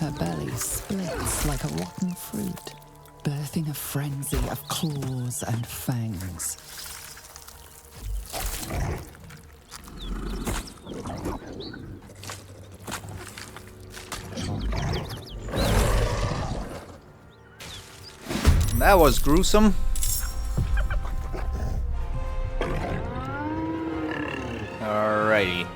Her belly splits like a rotten fruit, birthing a frenzy of claws and fangs. That was gruesome. Alrighty.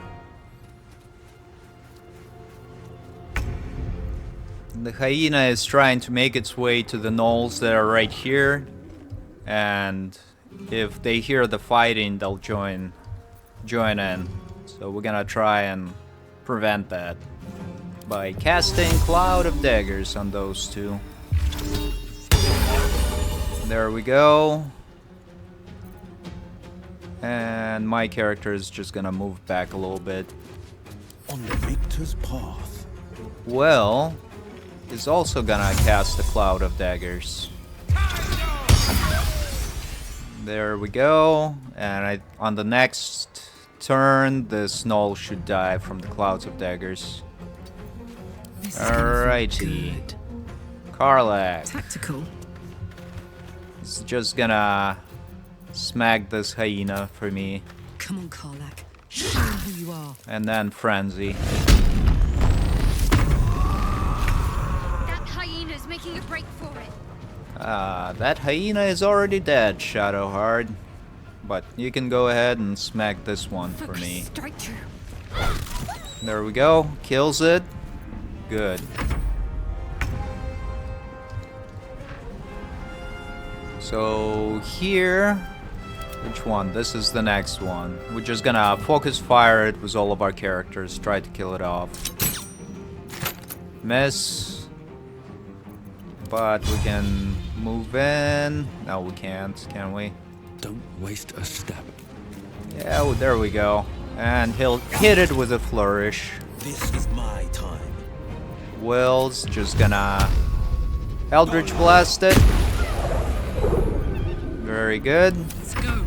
The hyena is trying to make its way to the gnolls that are right here. And if they hear the fighting, they'll join in. So we're gonna try and prevent that by casting Cloud of Daggers on those two. There we go. And my character is just gonna move back a little bit. On the victor's path. Well, is also gonna cast the Cloud of Daggers. There we go. And on the next turn, this Gnoll should die from the Clouds of Daggers. Alrighty. Karlach. Tactical. He's just gonna smack this hyena for me. Come on, Karlach. Show who you are. And then Frenzy. That hyena's making a break for it. That hyena is already dead, Shadowheart. But you can go ahead and smack this one for me. Strike true. There we go. Kills it. Good. So here, which one? This is the next one. We're just gonna focus fire it with all of our characters, try to kill it off. Miss. But we can move in. No, we can't, can we? Don't waste a step. Yeah, well, there we go. And he'll hit it with a flourish. This is my time. Will's just gonna Eldritch Blast it. Very good. Let's go.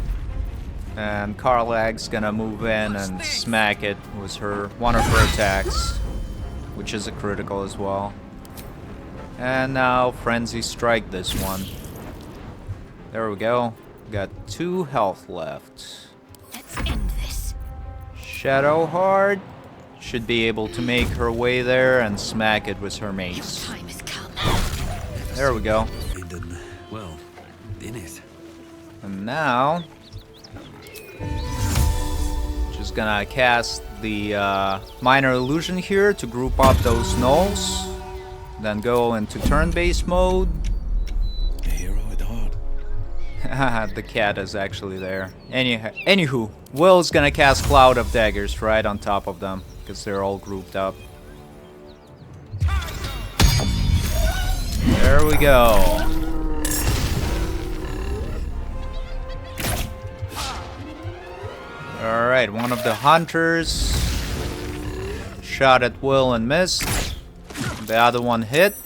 And Karlach's gonna move in and smack it with one of her attacks, which is a critical as well. And now Frenzy Strike this one. There we go. Got 2 health left. Let's end this. Shadowheart should be able to make her way there and smack it with her mace. Time has come. There we go. Well, in it. And now, just gonna cast the Minor Illusion here to group up those Gnolls. Then go into turn-based mode. A hero at heart. The cat is actually there. Anywho, Will's gonna cast Cloud of Daggers right on top of them, because they're all grouped up. There we go. Alright, one of the hunters shot at Will and missed. The other one hit.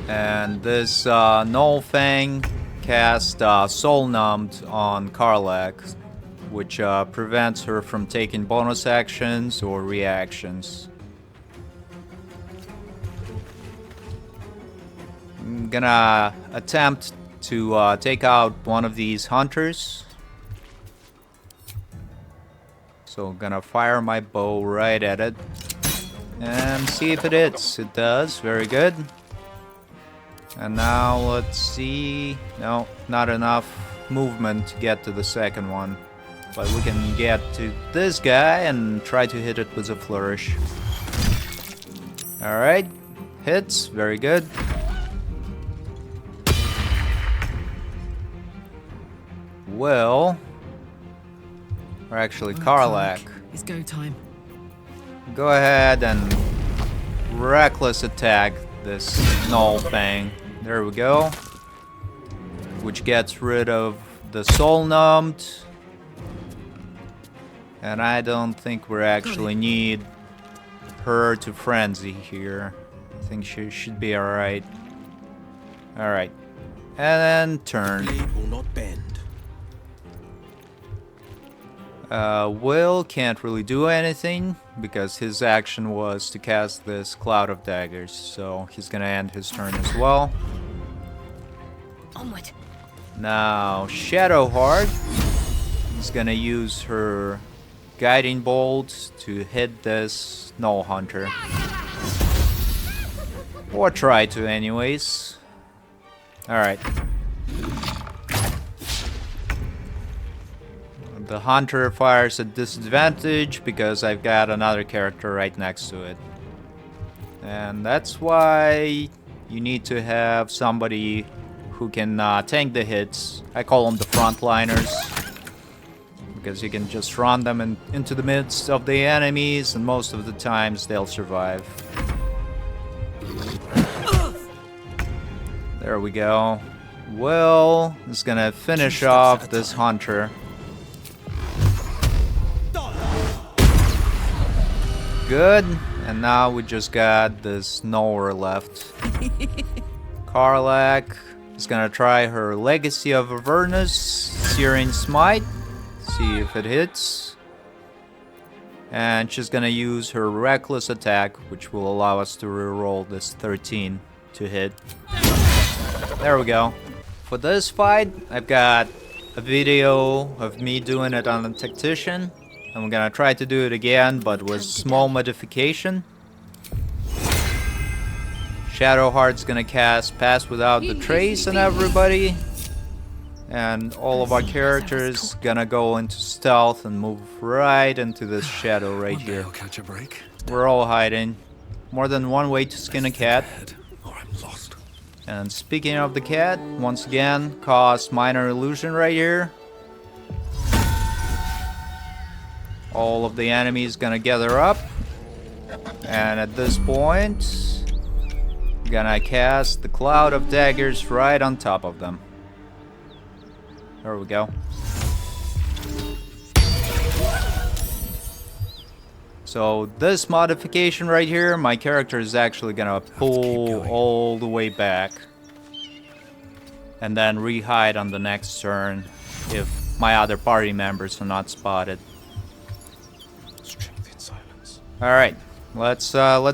And this Gnoll Fang cast Soul Numbed on Karlach, which prevents her from taking bonus actions or reactions. I'm gonna attempt to take out one of these hunters. So I'm gonna fire my bow right at it and see if it hits. It does. Very good. And now let's see. No, not enough movement to get to the second one. But we can get to this guy and try to hit it with a flourish. Alright. Hits. Very good. Well, or actually Karlach. It's go time. Go ahead and reckless attack this Gnoll Fang. There we go. Which gets rid of the Soul Numbed. And I don't think we actually need her to Frenzy here. I think she should be alright. Alright. And then turn. Blade will not bend. Will can't really do anything because his action was to cast this cloud of daggers, so he's gonna end his turn as well. Onward. Now Shadowheart is gonna use her guiding bolt to hit this Gnoll hunter, or try to anyways. Alright. The hunter fires at disadvantage because I've got another character right next to it. And that's why you need to have somebody who can tank the hits. I call them the frontliners, because you can just run them into the midst of the enemies, and most of the times they'll survive. There we go. Will is gonna finish off this hunter. Good, and now we just got this Gnoll left. Karlach is gonna try her Legacy of Avernus, Searing Smite, see if it hits. And she's gonna use her Reckless Attack, which will allow us to reroll this 13 to hit. There we go. For this fight, I've got a video of me doing it on a Tactician. I'm gonna try to do it again, but with small modification. Shadowheart's gonna cast Pass Without the Trace on everybody. And all of our characters gonna go into stealth and move right into this shadow right One day here. I'll catch a break. We're all hiding. More than one way to skin a cat. Head, or I'm lost. And speaking of the cat, once again, cast Minor Illusion right here. All of the enemies gonna gather up, and at this point, gonna cast the Cloud of Daggers right on top of them. There we go. So this modification right here, my character is actually gonna pull all the way back, and then re-hide on the next turn if my other party members are not spotted. Alright, let's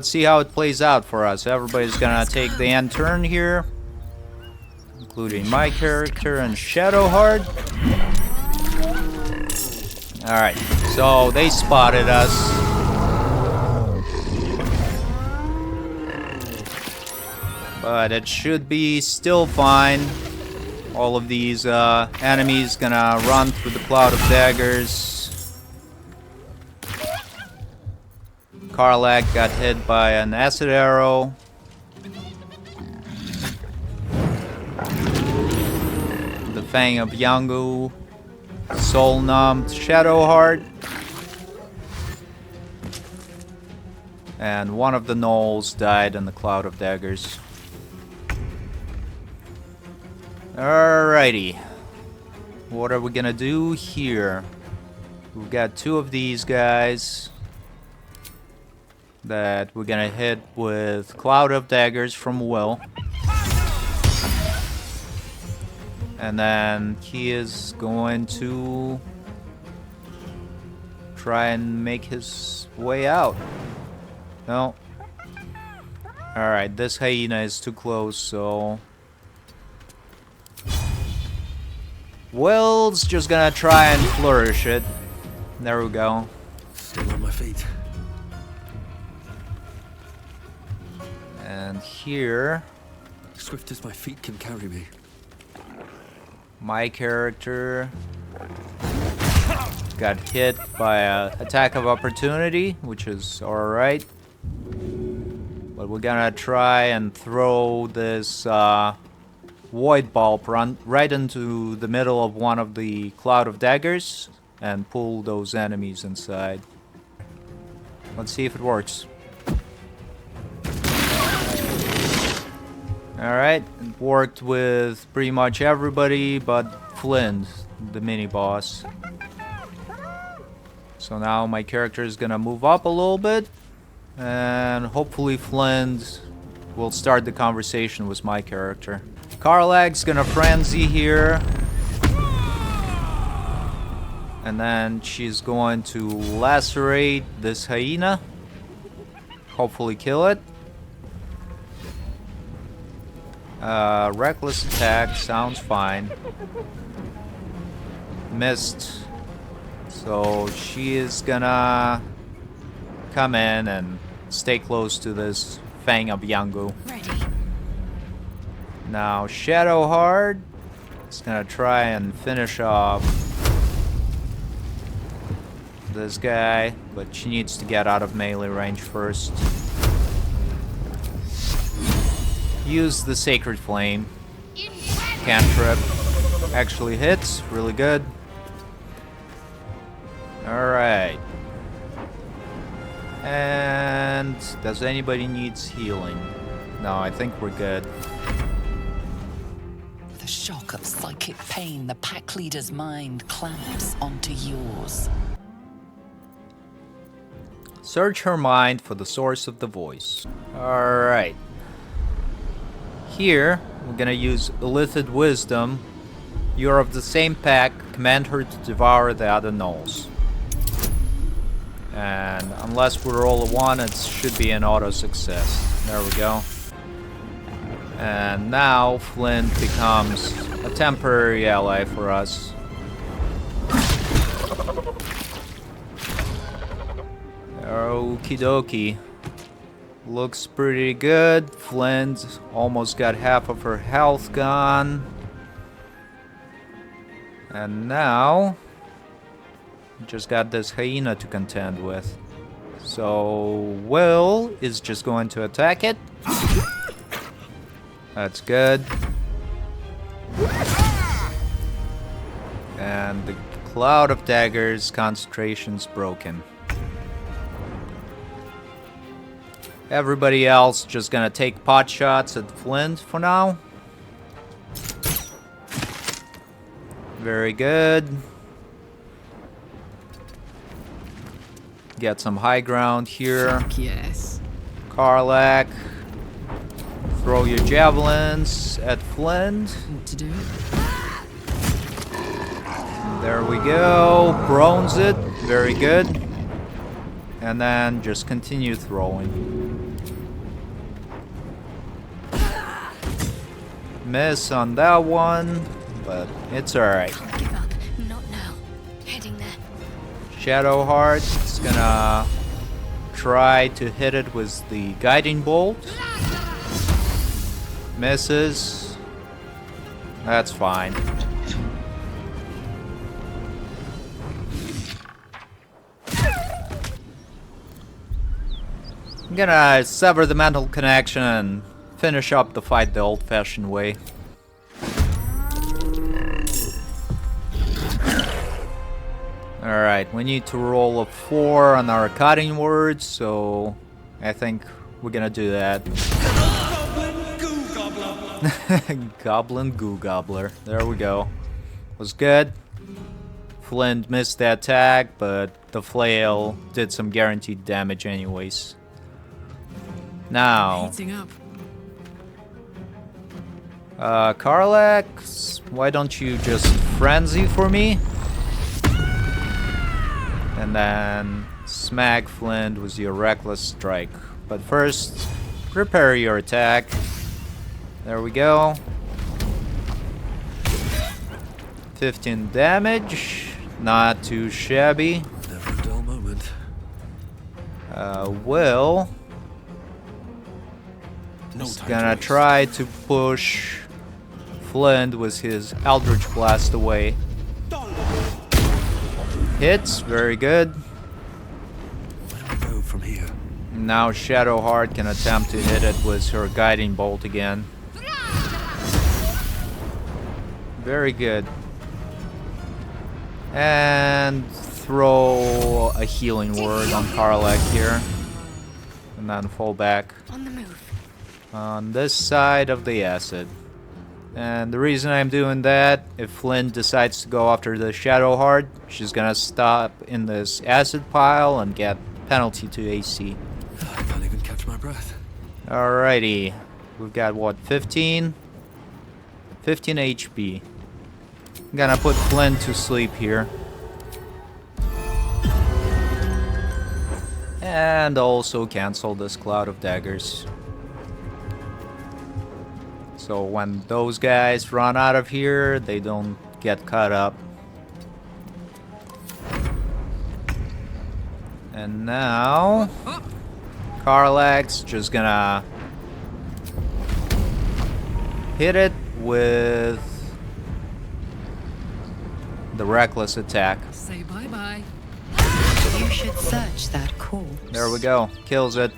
see how it plays out for us. Everybody's gonna take the end turn here, including my character and Shadowheart. Alright, so they spotted us. But it should be still fine. All of these enemies gonna run through the Cloud of Daggers. Karlach got hit by an acid arrow. The Fang of Yanggu soul numbed Shadowheart. And one of the Gnolls died in the Cloud of Daggers. Alrighty. What are we gonna do here? We've got two of these guys that we're gonna hit with Cloud of Daggers from Will. And then he is going to try and make his way out. No. Alright, this hyena is too close, so Will's just gonna try and flourish it. There we go. Still on my feet. And here, Swift as my feet can carry me. my character got hit by an attack of opportunity, which is alright. But we're gonna try and throw this void bulb right into the middle of one of the Cloud of Daggers and pull those enemies inside. Let's see if it works. Alright, it worked with pretty much everybody but Flint, the mini-boss. So now my character is gonna move up a little bit, and hopefully Flint will start the conversation with my character. Karlach's gonna frenzy here. And then she's going to lacerate this hyena. Hopefully kill it. Reckless attack sounds fine. Missed. So she is gonna come in and stay close to this Fang of Yangu. Ready. Now Shadowheart is gonna try and finish off this guy, but she needs to get out of melee range first. Use the Sacred Flame. Cantrip. Actually hits. Really good. Alright. And does anybody needs healing? No, I think we're good. With a shock of psychic pain, the pack leader's mind clamps onto yours. Search her mind for the source of the voice. Alright. Here, we're gonna use Illithid Wisdom. You're of the same pack. Command her to devour the other Gnolls. And unless we roll a 1, it should be an auto success. There we go. And now Flint becomes a temporary ally for us. Okie dokie. Looks pretty good. Flint almost got half of her health gone. And now just got this hyena to contend with. So Will is just going to attack it. That's good. And the Cloud of Daggers concentration's broken. Everybody else just gonna take pot shots at Flint for now. Very good. Get some high ground here. Yes. Karlak. Throw your javelins at Flint. What to do? There we go. Prones it. Very good. And then just continue throwing. Miss on that one, but it's alright. Give up. Not now. Heading there. Shadowheart is gonna try to hit it with the guiding bolt. Misses. That's fine. I'm gonna sever the mental connection and finish up the fight the old-fashioned way. Alright, we need to roll a 4 on our cutting words, so I think we're gonna do that. Goblin Goo Gobbler. There we go. Was good. Flint missed the attack, but the flail did some guaranteed damage anyways. Now, Heating up. Karlak, why don't you just frenzy for me? And then smack Flint with your reckless strike. But first, prepare your attack. There we go. 15 damage. Not too shabby. Never a dull moment. Will No is time gonna to try to push Flint with his Eldritch Blast away. Hits, very good. Where do we go from here? Now Shadowheart can attempt to hit it with her Guiding Bolt again. Very good. And throw a healing word on Karlak here. And then fall back On the move. on this side of the acid. And the reason I'm doing that, if Flint decides to go after the Shadowheart, she's gonna stop in this acid pile and get penalty to AC. I can't even catch my breath. Alrighty. We've got what, 15? 15 HP. I'm gonna put Flint to sleep here. And also cancel this cloud of daggers. So when those guys run out of here, they don't get caught up. And now Karlach's just gonna hit it with the reckless attack. Say bye-bye. You should search that corpse. There we go. Kills it.